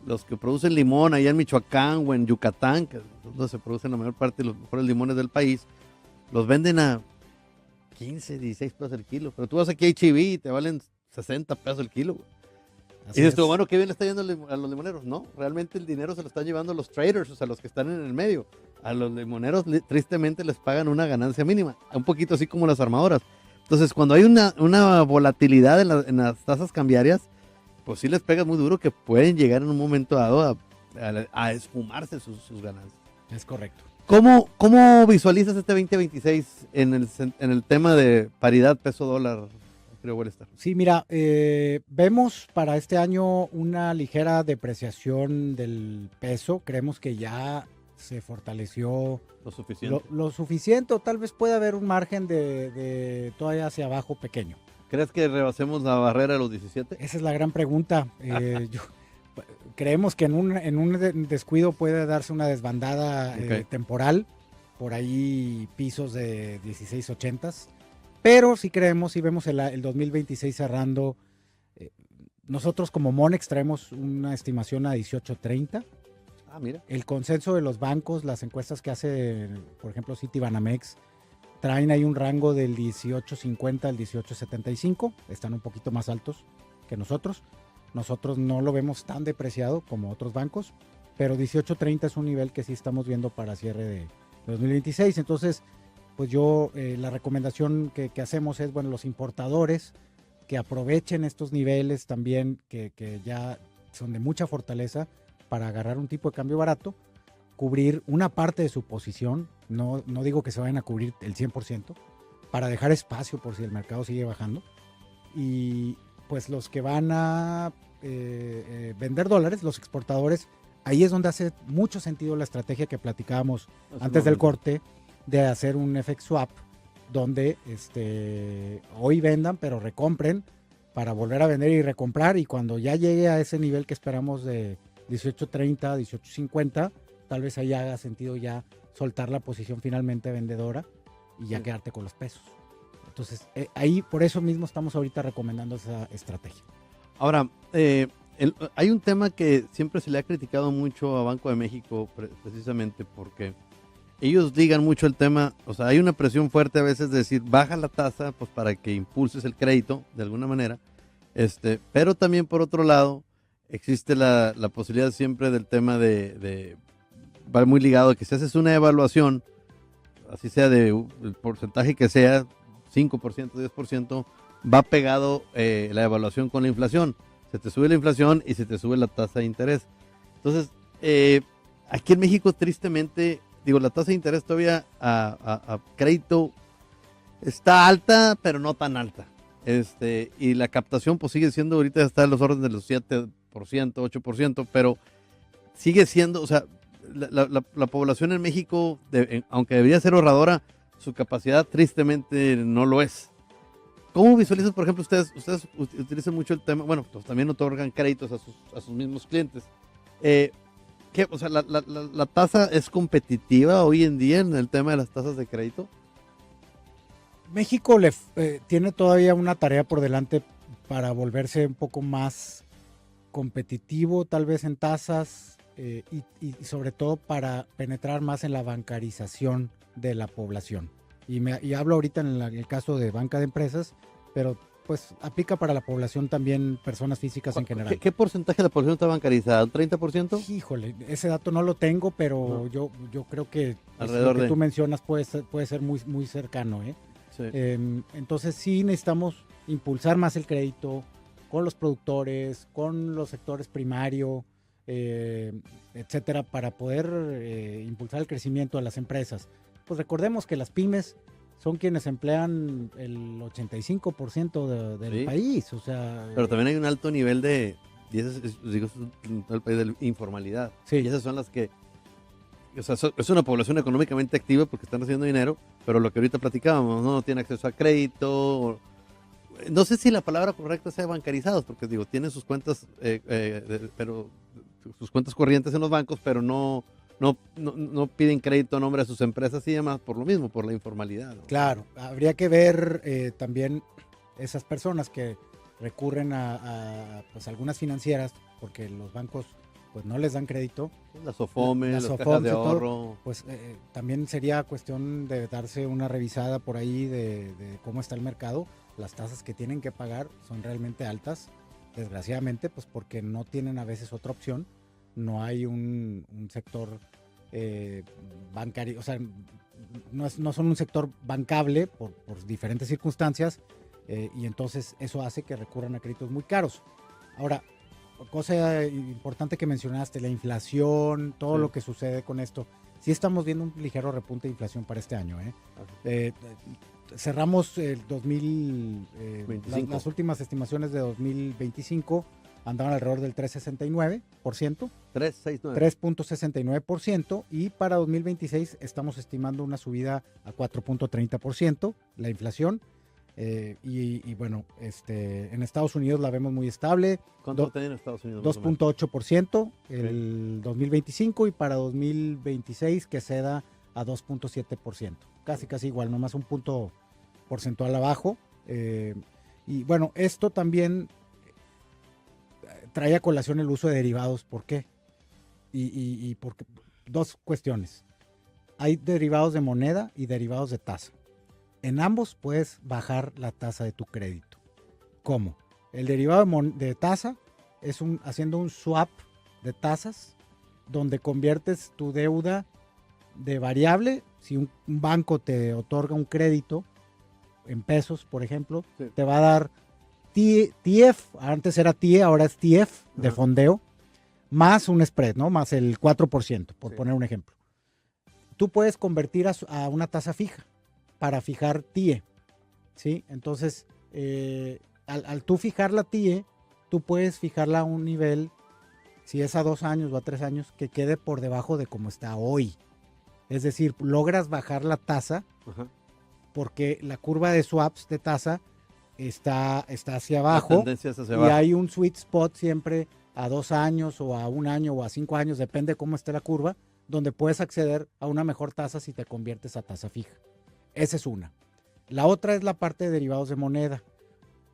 Speaker 3: los que producen limón allá en Michoacán o en Yucatán, que es donde se producen la mayor parte de los mejores limones del país, los venden a 15, 16 pesos el kilo. Pero tú vas aquí a H-E-B y te valen 60 pesos el kilo. Y dices tú, bueno, ¿qué bien le está yendo a los limoneros? No, realmente el dinero se lo están llevando los traders, o sea, los que están en el medio. A los limoneros tristemente les pagan una ganancia mínima, un poquito así como las armadoras. Entonces, cuando hay una volatilidad en las tasas cambiarias, pues sí les pega muy duro, que pueden llegar en un momento dado a esfumarse sus ganancias.
Speaker 4: Es correcto.
Speaker 3: ¿Cómo visualizas este 2026 en el tema de paridad peso-dólar, creo, Wellstar?
Speaker 4: Sí, mira, vemos para este año una ligera depreciación del peso. Creemos que ya se fortaleció
Speaker 3: Lo suficiente.
Speaker 4: lo suficiente, o tal vez pueda haber un margen de todavía hacia abajo pequeño.
Speaker 3: ¿Crees que rebasemos la barrera de los 17?
Speaker 4: Esa es la gran pregunta. Creemos que en un descuido puede darse una desbandada temporal, por ahí pisos de 16.80, pero sí creemos, sí vemos el 2026 cerrando. Nosotros como Monex traemos una estimación a 18.30.
Speaker 3: Ah, mira.
Speaker 4: El consenso de los bancos, las encuestas que hace, por ejemplo, Citibanamex, traen ahí un rango del 18.50 al 18.75, están un poquito más altos que nosotros. Nosotros no lo vemos tan depreciado como otros bancos, pero 18.30 es un nivel que sí estamos viendo para cierre de 2026. Entonces, pues yo, la recomendación que hacemos es, bueno, los importadores que aprovechen estos niveles también, que ya son de mucha fortaleza, para agarrar un tipo de cambio barato, cubrir una parte de su posición, no digo que se vayan a cubrir el 100%, para dejar espacio por si el mercado sigue bajando. Y pues los que van a vender dólares, los exportadores, ahí es donde hace mucho sentido la estrategia que platicábamos antes del corte, de hacer un FX swap, donde hoy vendan pero recompren para volver a vender y recomprar, y cuando ya llegue a ese nivel que esperamos de 18.30, 18.50, tal vez ahí haga sentido ya soltar la posición finalmente vendedora y ya quedarte con los pesos. Entonces, ahí por eso mismo estamos ahorita recomendando esa estrategia.
Speaker 3: Ahora, hay un tema que siempre se le ha criticado mucho a Banco de México, precisamente porque ellos ligan mucho el tema, o sea, hay una presión fuerte a veces de decir, baja la tasa, pues para que impulses el crédito de alguna manera, pero también por otro lado, existe la posibilidad siempre del tema va muy ligado a que si haces una evaluación, así sea el porcentaje que sea, 5%, 10%, va pegado la evaluación con la inflación. Se te sube la inflación y se te sube la tasa de interés. Entonces, aquí en México, tristemente, la tasa de interés todavía a crédito está alta, pero no tan alta. Y la captación pues sigue siendo, ahorita está en los órdenes de los 7%, 8%, pero sigue siendo, o sea, la población en México, aunque debería ser ahorradora, su capacidad tristemente no lo es. ¿Cómo visualizas, por ejemplo, ustedes utilizan mucho el tema, bueno, pues también otorgan créditos a sus mismos clientes? O sea, la tasa es competitiva hoy en día en el tema de las tasas de crédito?
Speaker 4: México tiene todavía una tarea por delante para volverse un poco más competitivo, tal vez en tasas, y sobre todo para penetrar más en la bancarización de la población. Y hablo ahorita en el caso de banca de empresas, pero pues aplica para la población también, personas físicas en general.
Speaker 3: ¿Qué porcentaje de la población está bancarizada? ¿Un 30%?
Speaker 4: Híjole, ese dato no lo tengo, pero yo creo que
Speaker 3: alrededor
Speaker 4: lo que tú mencionas puede ser muy, muy cercano, ¿eh?
Speaker 3: Sí.
Speaker 4: Entonces sí necesitamos impulsar más el crédito con los productores, con los sectores primario, etcétera, para poder impulsar el crecimiento de las empresas. Pues recordemos que las pymes son quienes emplean el 85% del país, o sea...
Speaker 3: Pero también hay un alto nivel de informalidad.
Speaker 4: Sí.
Speaker 3: Y esas son las que... O sea, es una población económicamente activa porque están haciendo dinero, pero lo que ahorita platicábamos, no tiene acceso a crédito. No sé si la palabra correcta sea bancarizados, porque tienen sus cuentas, pero sus cuentas corrientes en los bancos, pero no piden crédito a nombre de sus empresas y demás, por lo mismo, por la informalidad, ¿no?
Speaker 4: Claro, habría que ver también esas personas que recurren a pues algunas financieras, porque los bancos pues no les dan crédito.
Speaker 3: Las SOFOME, las cajas
Speaker 4: SOFOMS
Speaker 3: de
Speaker 4: y todo,
Speaker 3: ahorro.
Speaker 4: pues también sería cuestión de darse una revisada por ahí de cómo está el mercado. Las tasas que tienen que pagar son realmente altas, desgraciadamente, pues porque no tienen a veces otra opción. No hay un sector bancario, o sea, no son un sector bancable por diferentes circunstancias, y entonces eso hace que recurran a créditos muy caros. Ahora, cosa importante que mencionaste, la inflación, todo lo que sucede con esto. Sí estamos viendo un ligero repunte de inflación para este año. Cerramos el 2025. Las últimas estimaciones de 2025 andaban alrededor del 3,69%. 3.69%, y para 2026 estamos estimando una subida a 4.30%, la inflación. Y bueno, en Estados Unidos la vemos muy estable.
Speaker 3: ¿Cuánto tiene en Estados Unidos?
Speaker 4: 2.8% el 2025, y para 2026 que ceda a 2.7%. Casi igual, nomás un punto porcentual abajo. Y bueno, esto también trae a colación el uso de derivados. ¿Por qué? Y porque dos cuestiones. Hay derivados de moneda y derivados de tasa. En ambos puedes bajar la tasa de tu crédito. ¿Cómo? El derivado de tasa es haciendo un swap de tasas, donde conviertes tu deuda de variable. Si un banco te otorga un crédito en pesos, por ejemplo, te va a dar TIEF, antes era TIE, ahora es TIEF de fondeo, más un spread, ¿no? Más el 4%, por poner un ejemplo. Tú puedes convertir a una tasa fija para fijar TIE, ¿sí? Entonces, al tú fijar la TIE, tú puedes fijarla a un nivel, si es a 2 años o a 3 años, que quede por debajo de como está hoy. Es decir, logras bajar la tasa, porque la curva de swaps de tasa está hacia abajo,
Speaker 3: La tendencia es hacia abajo.
Speaker 4: Y hay un sweet spot siempre a 2 años o a 1 año o a 5 años, depende de cómo esté la curva, donde puedes acceder a una mejor tasa si te conviertes a tasa fija. Esa es una. La otra es la parte de derivados de moneda.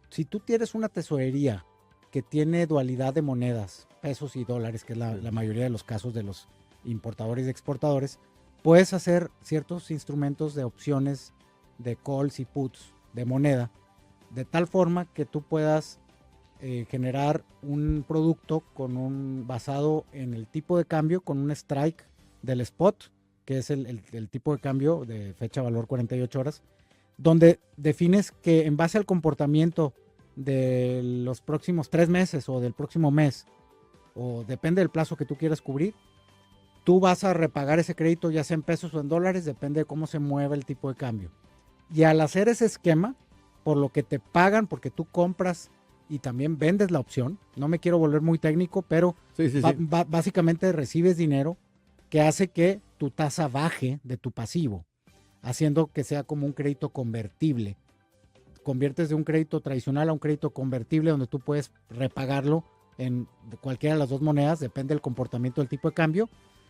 Speaker 4: Si tú tienes una tesorería que tiene dualidad de monedas, pesos y dólares, que es la mayoría de los casos de los importadores y exportadores, puedes hacer ciertos instrumentos de opciones de calls y puts de moneda, de tal forma que tú puedas generar un producto basado en el tipo de cambio, con un strike del spot, que es el tipo de cambio de fecha valor 48 horas, donde defines que en base al comportamiento de los próximos 3 meses o del próximo mes, o depende del plazo que tú quieras cubrir, tú vas a repagar ese crédito, ya sea en pesos o en dólares, depende de cómo se mueva el tipo de cambio. Y al hacer ese esquema, por lo que te pagan, porque tú compras y también vendes la opción, no me quiero volver muy técnico, pero básicamente recibes dinero que hace que tu tasa baje de tu pasivo, haciendo que sea como un crédito convertible. Conviertes de un crédito tradicional a un crédito convertible, donde tú puedes repagarlo en cualquiera de las dos monedas, depende del comportamiento del tipo de cambio,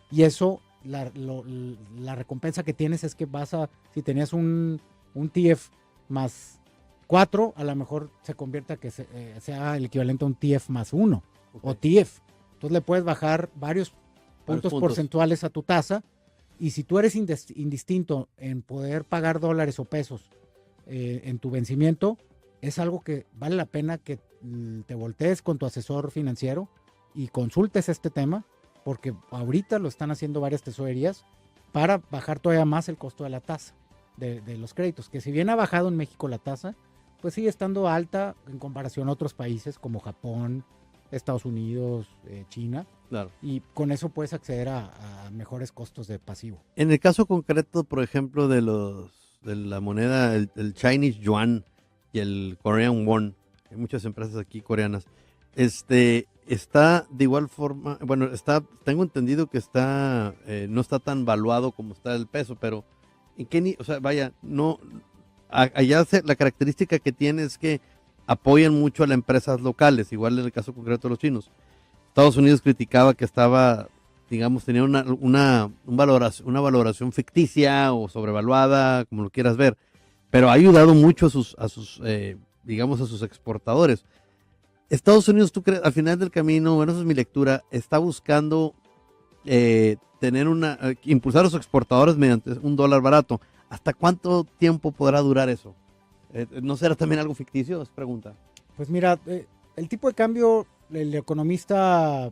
Speaker 4: y eso, la recompensa que tienes es que si tenías un TIEF más 4, a lo mejor se convierta que sea el equivalente a un TIEF más 1, o TIEF. Entonces le puedes bajar varios puntos porcentuales a tu tasa, y si tú eres indistinto en poder pagar dólares o pesos en tu vencimiento, es algo que vale la pena que te voltees con tu asesor financiero y consultes este tema, porque ahorita lo están haciendo varias tesorerías para bajar todavía más el costo de la tasa de los créditos, que si bien ha bajado en México la tasa, pues sigue estando alta en comparación a otros países como Japón, Estados Unidos, China.
Speaker 3: Claro.
Speaker 4: Y con eso puedes acceder a mejores costos de pasivo.
Speaker 3: En el caso concreto, por ejemplo, de la moneda, el Chinese Yuan y el Korean Won, hay muchas empresas aquí coreanas, está de igual forma, bueno, tengo entendido que no está tan valuado como está el peso, pero ¿en qué o sea, vaya, no, allá la característica que tiene es que apoyan mucho a las empresas locales, igual en el caso concreto de los chinos. Estados Unidos criticaba que estaba, digamos, tenía una valoración ficticia o sobrevaluada, como lo quieras ver, pero ha ayudado mucho a sus exportadores. Estados Unidos, ¿tú crees, al final del camino, bueno, esa es mi lectura, está buscando impulsar a los exportadores mediante un dólar barato? ¿Hasta cuánto tiempo podrá durar eso? ¿No será también algo ficticio? Es pregunta.
Speaker 4: Pues mira, el tipo de cambio, el economista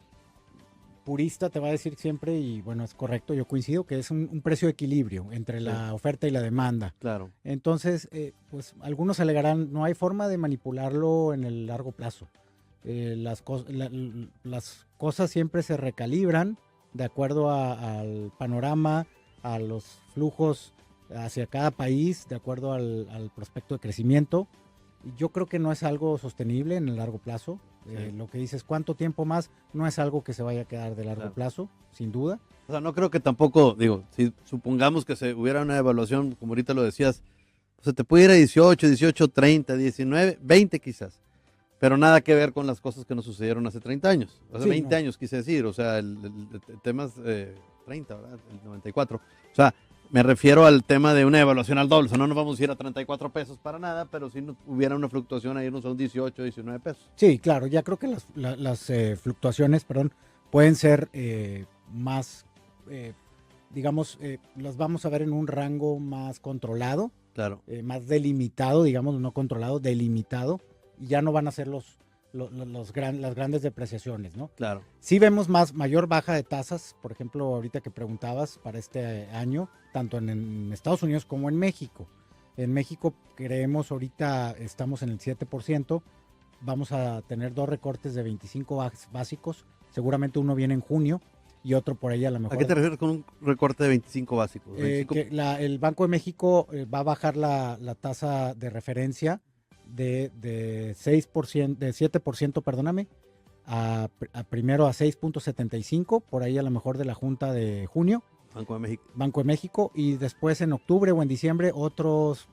Speaker 4: purista te va a decir siempre, y bueno, es correcto, yo coincido, que es un precio de equilibrio entre la oferta y la demanda.
Speaker 3: Claro.
Speaker 4: Entonces, pues algunos alegarán, no hay forma de manipularlo en el largo plazo. Las cosas siempre se recalibran de acuerdo al panorama, a los flujos hacia cada país, de acuerdo al prospecto de crecimiento. Y yo creo que no es algo sostenible en el largo plazo. Lo que dices, ¿cuánto tiempo más? No es algo que se vaya a quedar de largo plazo, sin duda.
Speaker 3: O sea, no creo que tampoco, digo, si supongamos que se hubiera una evaluación, como ahorita lo decías, se te puede ir a 18, 30, 19, 20 quizás. Pero nada que ver con las cosas que nos sucedieron hace 30 años. Hace 20 años quise decir, o sea, el tema es 30, ¿verdad? El 94. O sea, me refiero al tema de una evaluación al doble. O sea, no nos vamos a ir a 34 pesos para nada, pero si hubiera una fluctuación a irnos a un 18, 19 pesos.
Speaker 4: Sí, claro, ya creo que las fluctuaciones, pueden ser más, digamos, las vamos a ver en un rango más controlado.
Speaker 3: Claro.
Speaker 4: Más delimitado, digamos, no controlado, delimitado. Y ya no van a ser las grandes depreciaciones, ¿no?
Speaker 3: Claro.
Speaker 4: Sí vemos mayor baja de tasas, por ejemplo, ahorita que preguntabas para este año, tanto en Estados Unidos como en México. En México creemos ahorita estamos en el 7%, vamos a tener 2 recortes de 25 básicos, seguramente uno viene en junio y otro por ahí a lo mejor.
Speaker 3: ¿A qué te refieres con un recorte de 25 básicos?
Speaker 4: Que el Banco de México va a bajar la tasa de referencia de 6%, de 7%, perdóname, primero a 6.75, por ahí a lo mejor de la Junta de junio. Banco de México, y después en octubre o en diciembre otros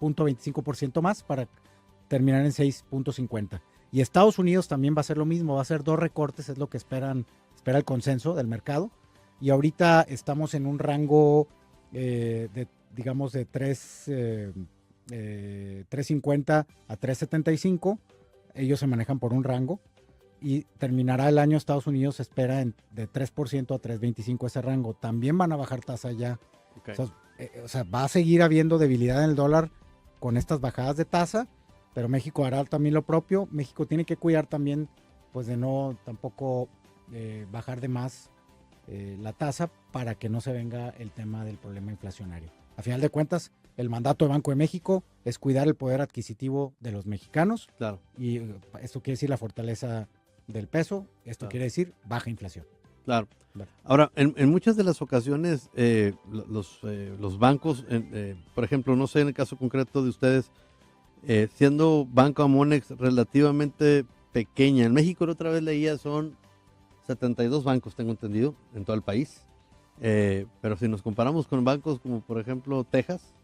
Speaker 4: 0.25% más para terminar en 6.50. Y Estados Unidos también va a hacer lo mismo, va a hacer 2 recortes, es lo que espera el consenso del mercado. Y ahorita estamos en un rango digamos de 3.50 a 3.75, ellos se manejan por un rango, y terminará el año Estados Unidos espera de 3% a 3.25 ese rango. También van a bajar tasa ya. Okay. O sea, va a seguir habiendo debilidad en el dólar con estas bajadas de tasa, pero México hará también lo propio. México tiene que cuidar también, pues, de no tampoco bajar de más la tasa para que no se venga el tema del problema inflacionario. A final de cuentas, el mandato de Banco de México es cuidar el poder adquisitivo de los mexicanos.
Speaker 3: Claro.
Speaker 4: Y esto quiere decir la fortaleza del peso, esto quiere decir baja inflación.
Speaker 3: Claro. Ahora, en muchas de las ocasiones, los bancos, por ejemplo, no sé en el caso concreto de ustedes, siendo Banco Amonex relativamente pequeña, en México la otra vez leía son 72 bancos, tengo entendido, en todo el país. Pero si nos comparamos con bancos como por ejemplo Texas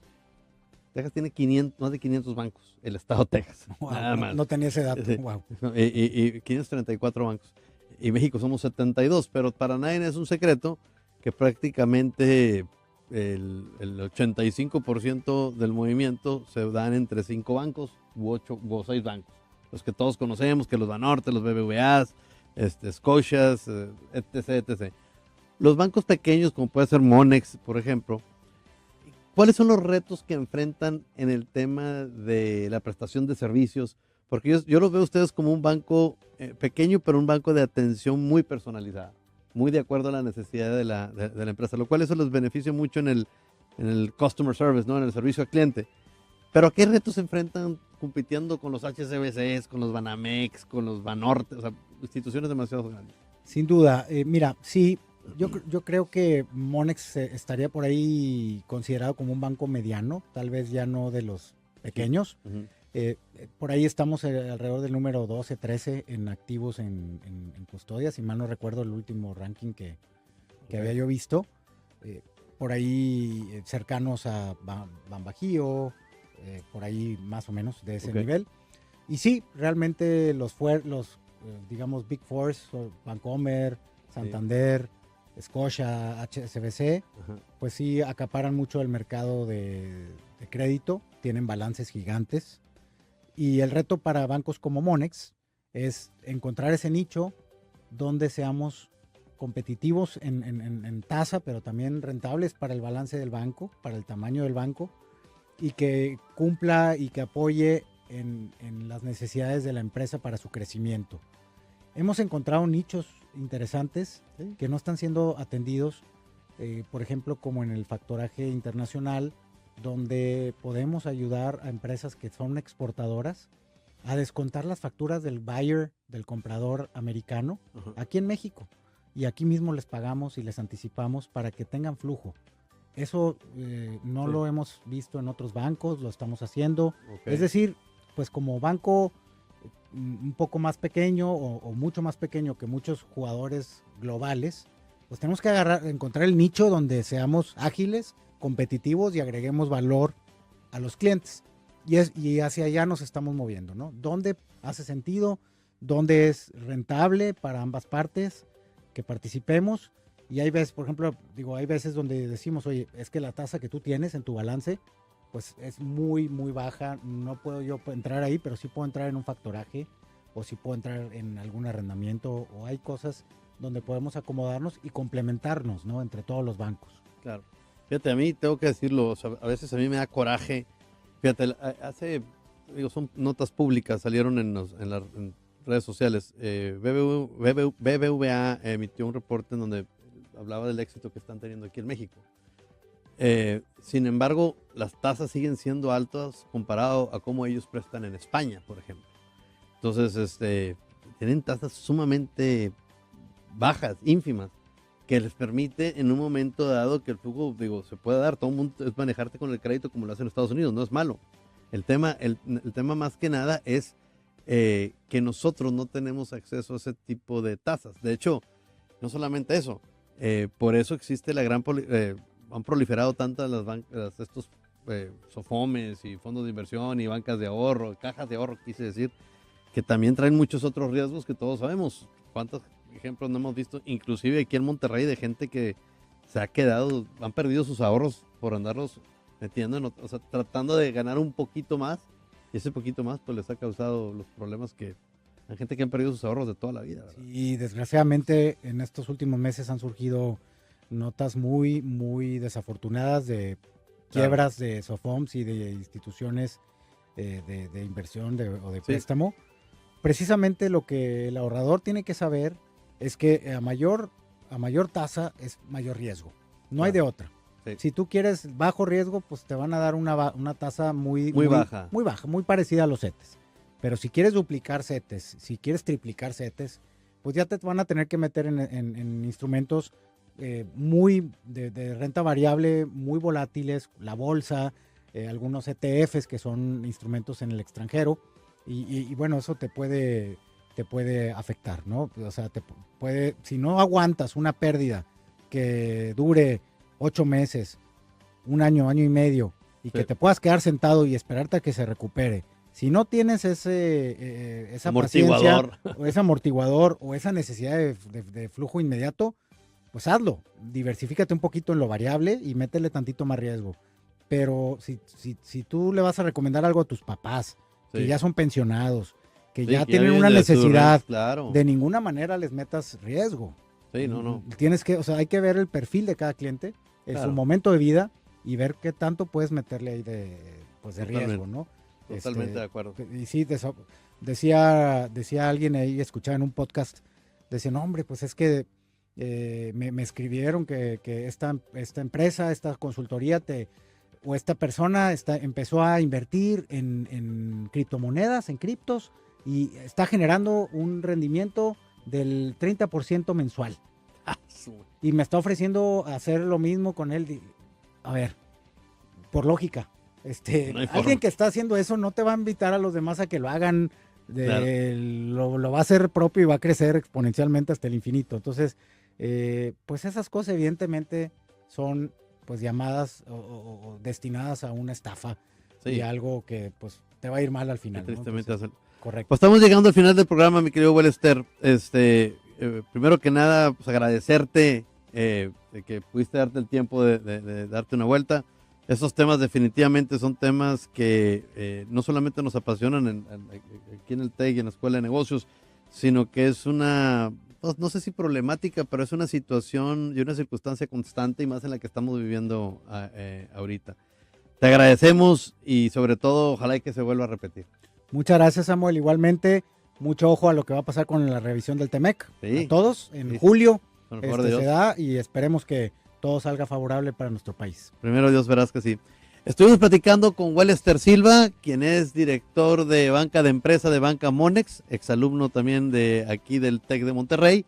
Speaker 3: tiene más de 500 bancos, el estado de Texas.
Speaker 4: Wow, nada más. No tenía ese dato.
Speaker 3: Sí.
Speaker 4: Wow.
Speaker 3: Y 534 bancos. Y México somos 72, pero para nadie es un secreto que prácticamente el 85% del movimiento se dan entre 5 bancos u 6 bancos. Los que todos conocemos, que los Banorte, los BBVAs, Scotias, etc. Los bancos pequeños, como puede ser Monex, por ejemplo, ¿cuáles son los retos que enfrentan en el tema de la prestación de servicios? Porque yo los veo a ustedes como un banco pequeño, pero un banco de atención muy personalizada, muy de acuerdo a la necesidad de la empresa, lo cual eso les beneficia mucho en el customer service, ¿no? En el servicio al cliente. Pero ¿a qué retos se enfrentan compitiendo con los HSBCs, con los Banamex, con los Banorte, o sea, instituciones demasiado grandes?
Speaker 4: Sin duda, mira, sí. Yo creo que Monex estaría por ahí considerado como un banco mediano, tal vez ya no de los pequeños. Uh-huh. Por ahí estamos alrededor del número 12, 13 en activos en custodia, si mal no recuerdo el último ranking que había yo visto. Por ahí cercanos a Banbajío, por ahí más o menos de ese nivel. Y sí, realmente los digamos Big Four, Bancomer, Santander, Scotia, HSBC, pues sí acaparan mucho el mercado de crédito, tienen balances gigantes. Y el reto para bancos como Monex es encontrar ese nicho donde seamos competitivos en tasa, pero también rentables para el balance del banco, para el tamaño del banco, y que cumpla y que apoye en las necesidades de la empresa para su crecimiento. Hemos encontrado nichos interesantes que no están siendo atendidos, por ejemplo, como en el factoraje internacional, donde podemos ayudar a empresas que son exportadoras a descontar las facturas del buyer, del comprador americano, aquí en México. Y aquí mismo les pagamos y les anticipamos para que tengan flujo. Eso no lo hemos visto en otros bancos, lo estamos haciendo. Es decir, pues como banco un poco más pequeño o mucho más pequeño que muchos jugadores globales, pues tenemos que encontrar el nicho donde seamos ágiles, competitivos y agreguemos valor a los clientes. Y hacia allá nos estamos moviendo, ¿no? ¿Dónde hace sentido? ¿Dónde es rentable para ambas partes que participemos? Y hay veces, por ejemplo, hay veces donde decimos, oye, es que la tasa que tú tienes en tu balance, pues es muy, muy baja, no puedo yo entrar ahí, pero sí puedo entrar en un factoraje, o sí puedo entrar en algún arrendamiento, o hay cosas donde podemos acomodarnos y complementarnos, ¿no? Entre todos los bancos.
Speaker 3: Claro. Fíjate, a mí tengo que decirlo, o sea, a veces a mí me da coraje. Fíjate, son notas públicas, salieron en redes sociales. BBVA emitió un reporte en donde hablaba del éxito que están teniendo aquí en México. Sin embargo, las tasas siguen siendo altas comparado a cómo ellos prestan en España, por ejemplo. Entonces, tienen tasas sumamente bajas, ínfimas, que les permite en un momento dado que el flujo, se puede dar. Todo el mundo es manejarte con el crédito como lo hacen en Estados Unidos, no es malo. El tema más que nada es que nosotros no tenemos acceso a ese tipo de tasas. De hecho, no solamente eso, por eso existe la han proliferado tantas estos SOFOMES y fondos de inversión y bancas de ahorro, cajas de ahorro, quise decir, que también traen muchos otros riesgos que todos sabemos. ¿Cuántos ejemplos no hemos visto, inclusive aquí en Monterrey, de gente que se ha quedado, han perdido sus ahorros por andarlos metiendo, tratando de ganar un poquito más, y ese poquito más pues les ha causado los problemas que hay gente que han perdido sus ahorros de toda la vida, ¿verdad?
Speaker 4: Y desgraciadamente en estos últimos meses han surgido notas muy, muy desafortunadas de quiebras de SOFOMs y de instituciones de inversión o de préstamo. Precisamente lo que el ahorrador tiene que saber es que a mayor tasa es mayor riesgo. No hay de otra. Sí. Si tú quieres bajo riesgo, pues te van a dar una tasa muy baja, muy parecida a los CETES. Pero si quieres duplicar CETES, si quieres triplicar CETES, pues ya te van a tener que meter en instrumentos muy de renta variable, muy volátiles, la bolsa, algunos ETFs que son instrumentos en el extranjero. Y bueno, eso te puede afectar, ¿no? O sea, si no aguantas una pérdida que dure 8 meses, un año, año y medio, y que te puedas quedar sentado y esperarte a que se recupere, si no tienes esa
Speaker 3: amortiguador,
Speaker 4: paciencia, o ese amortiguador, o esa necesidad de flujo inmediato, pues hazlo, diversifícate un poquito en lo variable y métele tantito más riesgo. Pero si tú le vas a recomendar algo a tus papás, que ya son pensionados, que ya tienen una necesidad, de ninguna manera les metas riesgo.
Speaker 3: Sí, no.
Speaker 4: Hay que ver el perfil de cada cliente, en su momento de vida, y ver qué tanto puedes meterle ahí de riesgo, ¿no?
Speaker 3: Totalmente de acuerdo.
Speaker 4: Y sí, decía alguien ahí, escuchaba en un podcast, decía, no, hombre, pues es que me escribieron que esta empresa, esta consultoría o esta persona empezó a invertir en criptomonedas, en criptos, y está generando un rendimiento del 30% mensual. Y me está ofreciendo hacer lo mismo con él. A ver, por lógica, alguien que está haciendo eso no te va a invitar a los demás a que lo hagan, lo va a hacer propio y va a crecer exponencialmente hasta el infinito. Entonces, pues esas cosas evidentemente son pues llamadas o destinadas a una estafa y algo que pues te va a ir mal al final, ¿no?
Speaker 3: Tristemente.
Speaker 4: Entonces, correcto.
Speaker 3: Pues estamos llegando al final del programa, mi querido Wellester. Primero que nada, pues agradecerte de que pudiste darte el tiempo de darte una vuelta. Esos temas definitivamente son temas que no solamente nos apasionan aquí en el TEC y en la Escuela de Negocios, sino que es una, pues, no sé si problemática, pero es una situación y una circunstancia constante y más en la que estamos viviendo ahorita. Te agradecemos y sobre todo ojalá y que se vuelva a repetir.
Speaker 4: Muchas gracias, Samuel. Igualmente, mucho ojo a lo que va a pasar con la revisión del TEMEC.
Speaker 3: Sí.
Speaker 4: A todos, en
Speaker 3: Sí.
Speaker 4: julio
Speaker 3: Con el favor de Dios.
Speaker 4: se da y esperemos que todo salga favorable para nuestro país.
Speaker 3: Primero Dios, verás que sí. Estuvimos platicando con Wellester Silva, quien es director de banca de empresa de Banca Monex, exalumno también de aquí del TEC de Monterrey.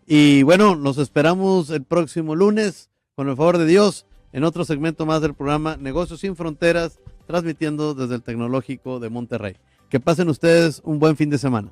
Speaker 3: Y bueno, nos esperamos el próximo lunes, con el favor de Dios, en otro segmento más del programa Negocios sin Fronteras, transmitiendo desde el Tecnológico de Monterrey. Que pasen ustedes un buen fin de semana.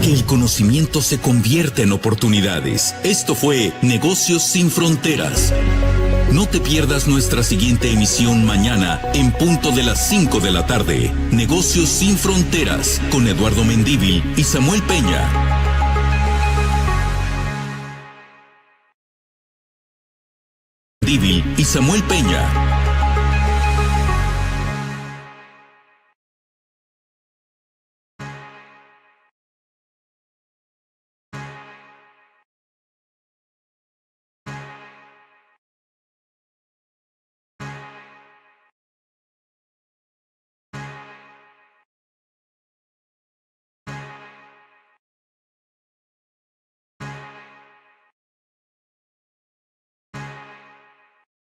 Speaker 1: Que el conocimiento se convierta en oportunidades. Esto fue Negocios sin Fronteras. No te pierdas nuestra siguiente emisión mañana en punto de las 5 de la tarde. Negocios sin Fronteras con Eduardo Mendívil y Samuel Peña. Mendívil y Samuel Peña.